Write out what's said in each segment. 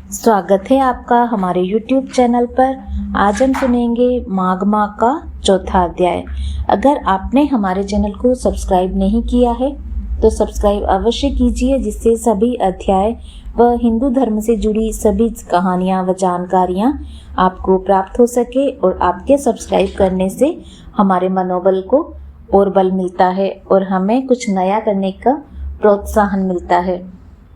स्वागत है आपका हमारे YouTube चैनल पर। आज हम सुनेंगे माघ माह का चौथा अध्याय। अगर आपने हमारे चैनल को सब्सक्राइब नहीं किया है तो सब्सक्राइब अवश्य कीजिए, जिससे सभी अध्याय व हिंदू धर्म से जुड़ी सभी कहानियाँ व जानकारियाँ आपको प्राप्त हो सके। और आपके सब्सक्राइब करने से हमारे मनोबल को और बल मिलता है और हमें कुछ नया करने का प्रोत्साहन मिलता है।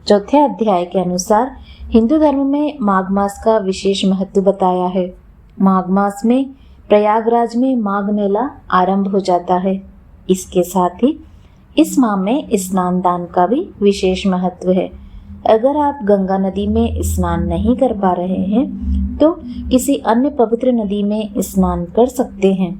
चौथे अध्याय के अनुसार हिंदू धर्म में माघ मास का विशेष महत्व बताया है। माघ मास में प्रयागराज में माघ मेला आरंभ हो जाता है। इसके साथ ही इस माह में स्नान दान का भी विशेष महत्व है। अगर आप गंगा नदी में स्नान नहीं कर पा रहे हैं तो किसी अन्य पवित्र नदी में स्नान कर सकते हैं।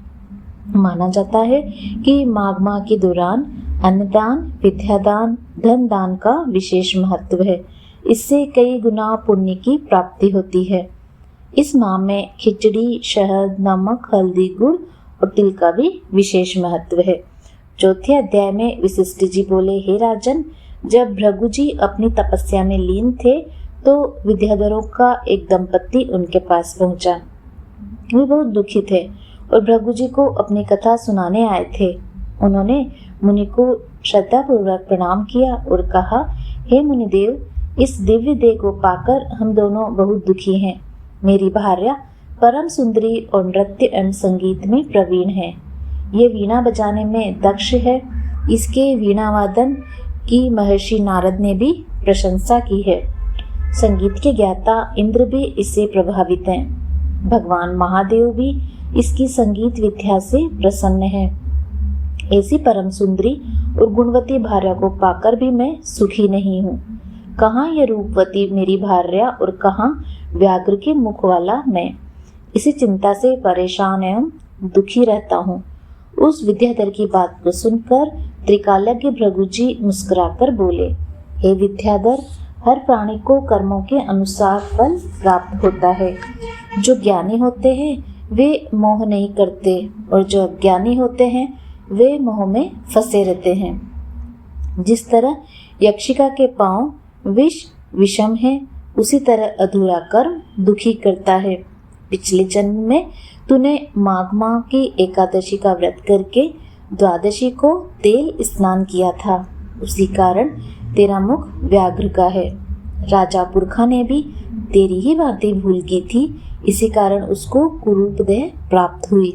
माना जाता है कि माघ माह के दौरान अन्नदान, विद्यादान, धन दान का विशेष महत्व है। इससे कई गुना पुण्य की प्राप्ति होती है। इस माह में खिचड़ी, शहद, नमक, हल्दी, गुड़ और तिल का भी विशेष महत्व है। चौथे अध्याय में वशिष्ठ जी बोले, हे राजन, जब भृगु जी अपनी तपस्या में लीन थे तो विद्याधरों का एक दंपति उनके पास पहुंचा। वे बहुत दुखी थे और भृगु जी को अपनी कथा सुनाने आए थे। उन्होंने मुनि को श्रद्धापूर्वक प्रणाम किया और कहा, हे मुनिदेव, इस दिव्य देह को पाकर हम दोनों बहुत दुखी हैं। मेरी भार्या परम सुंदरी और नृत्य एवं संगीत में प्रवीण है। ये वीणा बजाने में दक्ष है। इसके वीणा वादन की महर्षि नारद ने भी प्रशंसा की है। संगीत के ज्ञाता इंद्र भी इससे प्रभावित हैं। भगवान महादेव भी इसकी संगीत विद्या से प्रसन्न है। ऐसी परम सुंदरी और गुणवती भार्या को पाकर भी मैं सुखी नहीं हूँ। कहाँ ये रूपवती मेरी भार्या और कहाँ व्याघ्र के मुख वाला मैं। इसी चिंता से परेशान एवं दुखी रहता हूँ। उस विद्याधर की बात को सुनकर त्रिकालज्ञ भृगु जी मुस्कुराकर बोले, हे विद्याधर, हर प्राणी को कर्मों के अनुसार फल प्राप्त होता है। जो ज्ञानी होते हैं वे मोह नहीं करते और जो अज्ञानी होते हैं वे मोह में फंसे रहते हैं। जिस तरह यक्षिका के पांव विषम है, उसी तरह अधूरा कर्म दुखी करता है। पिछले जन्म में तूने माघ माह की एकादशी का व्रत करके द्वादशी को तेल स्नान किया था। उसी कारण तेरा मुख व्याघ्र का है। राजा पुरखा ने भी तेरी ही भांति भूल की थी, इसी कारण उसको कुरूप देह प्राप्त हुई।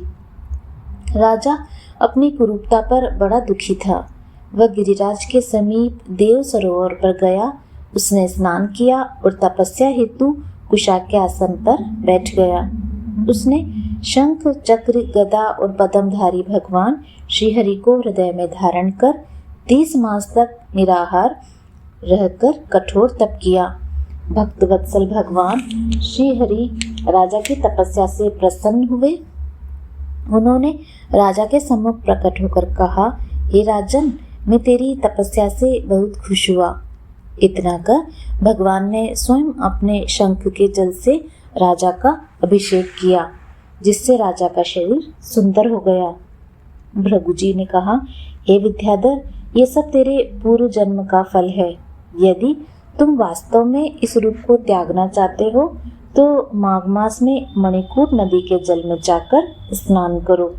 राजा अपनी कुरूपता पर बड़ा दुखी था। वह गिरिराज के समीप देव सरोवर पर गया। उसने स्नान किया और तपस्या हेतु कुशा के आसन पर बैठ गया। उसने शंख, चक्र, गदा और पद्मधारी भगवान श्रीहरि को हृदय में धारण कर 30 मास तक निराहार रहकर कठोर तप किया। भक्त वत्सल भगवान श्रीहरि राजा की तपस्या से प्रसन्न हुए। उन्होंने राजा के सम्मुख प्रकट होकर कहा, हे राजन, मैं तेरी तपस्या से बहुत खुश हुआ। इतना कर भगवान ने स्वयं अपने शंख के जल से राजा का अभिषेक किया, जिससे राजा का शरीर सुंदर हो गया। भृगु जी ने कहा, हे विद्याधर, ये सब तेरे पूर्व जन्म का फल है। यदि तुम वास्तव में इस रूप को त्यागना चाहते हो तो माघ मास में मणिकूट नदी के जल में जाकर स्नान करो।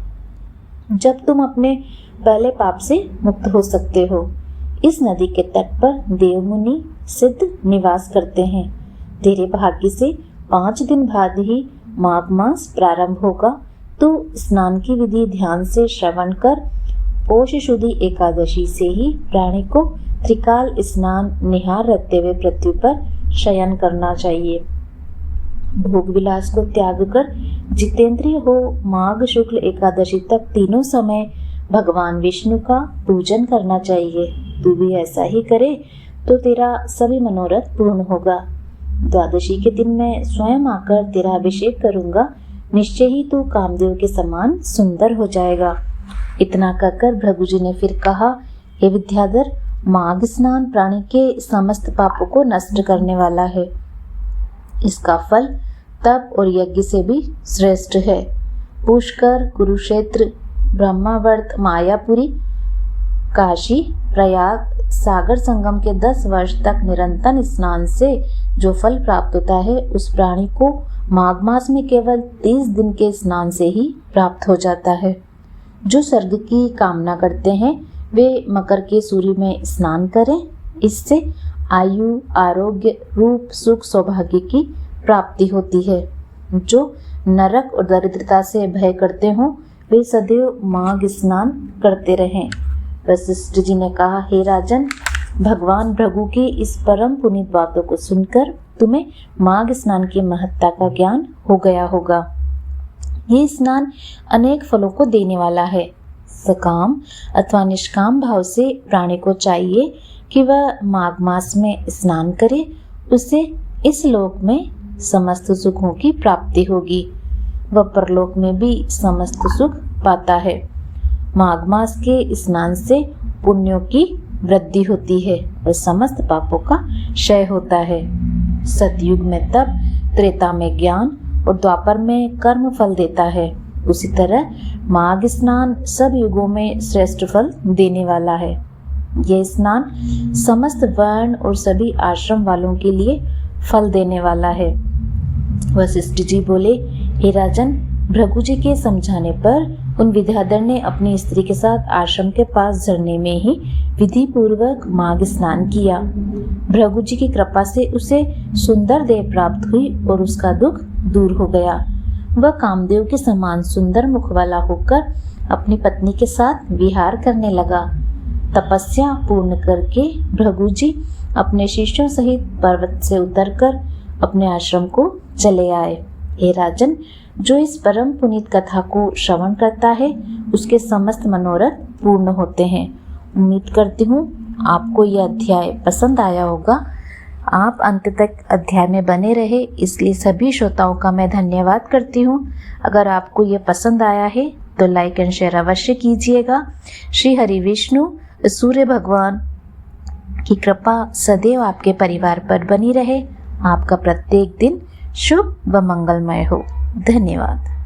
जब तुम अपने पहले पाप से मुक्त हो सकते हो। इस नदी के तट पर देव मुनि सिद्ध निवास करते हैं। तेरे भाग्य से 5 दिन बाद ही माघ मास प्रारंभ होगा। तो स्नान की विधि ध्यान से श्रवण कर पौष शुद्धि एकादशी से ही प्राणी को त्रिकाल स्नान निहार रहते हुए पृथ्वी पर शयन करना चाहिए। भोग विलास को त्याग कर जितेंद्रिय हो माघ शुक्ल एकादशी तक तीनों समय भगवान विष्णु का पूजन करना चाहिए। तू भी ऐसा ही करे तो तेरा सभी मनोरथ पूर्ण होगा। द्वादशी के दिन मैं स्वयं आकर तेरा अभिषेक करूंगा। निश्चय ही तू कामदेव के समान सुंदर हो जाएगा। इतना कहकर भृगु जी ने फिर कहा, हे विद्याधर, माघ स्नान प्राणी के समस्त पापों को नष्ट करने वाला है। इसका फल तप और यज्ञ से भी श्रेष्ठ है। पुष्कर, कुरुक्षेत्र, ब्रह्मावर्त, मायापुरी, काशी, प्रयाग, सागर संगम के 10 वर्ष तक निरंतर स्नान से जो फल प्राप्त होता है उस प्राणी को माघ मास में केवल 30 दिन के स्नान से ही प्राप्त हो जाता है। जो स्वर्ग की कामना करते हैं वे मकर के सूर्य में स्नान करें। इससे आयु, आरोग्य, रूप, सुख, सौभाग्य की प्राप्ति होती है। जो नरक और दरिद्रता से भय करते हों वे सदैव माघ स्नान करते रहें। वशिष्ठ जी ने कहा, हे राजन, भगवान भृगु की इस परम पुनीत बातों को सुनकर तुम्हें माघ स्नान की महत्ता का ज्ञान हो गया होगा। ये स्नान अनेक फलों को देने वाला है। सकाम अथवा निष्काम भाव से प्राणी को चाहिए कि वह माघ मास में स्नान करे। उसे इस लोक में समस्त सुखों की प्राप्ति होगी। वह परलोक में भी समस्त सुख पाता है। माघ मास के स्नान से पुण्यों की वृद्धि होती है और समस्त पापों का क्षय होता है। सतयुग में तप, त्रेता में ज्ञान और द्वापर में कर्म फल देता है। उसी तरह माघ स्नान सब युगों में श्रेष्ठ फल देने वाला है। यह स्नान समस्त वर्ण और सभी आश्रम वालों के लिए फल देने वाला है। वशिष्ठ जी बोले, हे राजन, भृगु जी के समझाने पर उन विद्याधर ने अपनी स्त्री के साथ आश्रम के पास झरने में ही विधि पूर्वक माघ स्नान किया। भृगु जी की कृपा से उसे सुंदर देह प्राप्त हुई और उसका दुख दूर हो गया। वह कामदेव के समान सुंदर मुख वाला होकर अपनी पत्नी के साथ विहार करने लगा। तपस्या पूर्ण करके भृगु जी अपने शिष्यों सहित पर्वत से उतरकर अपने आश्रम को चले आए। हे राजन, जो इस परम पुनीत कथा को श्रवण करता है उसके समस्त मनोरथ पूर्ण होते हैं। उम्मीद करती हूँ आपको यह अध्याय पसंद आया होगा। आप अंत तक अध्याय में बने रहे, इसलिए सभी श्रोताओं का मैं धन्यवाद करती हूँ। अगर आपको यह पसंद आया है तो लाइक एंड शेयर अवश्य कीजिएगा। श्री हरि विष्णु सूर्य भगवान की कृपा सदैव आपके परिवार पर बनी रहे। आपका प्रत्येक दिन शुभ व मंगलमय हो। धन्यवाद।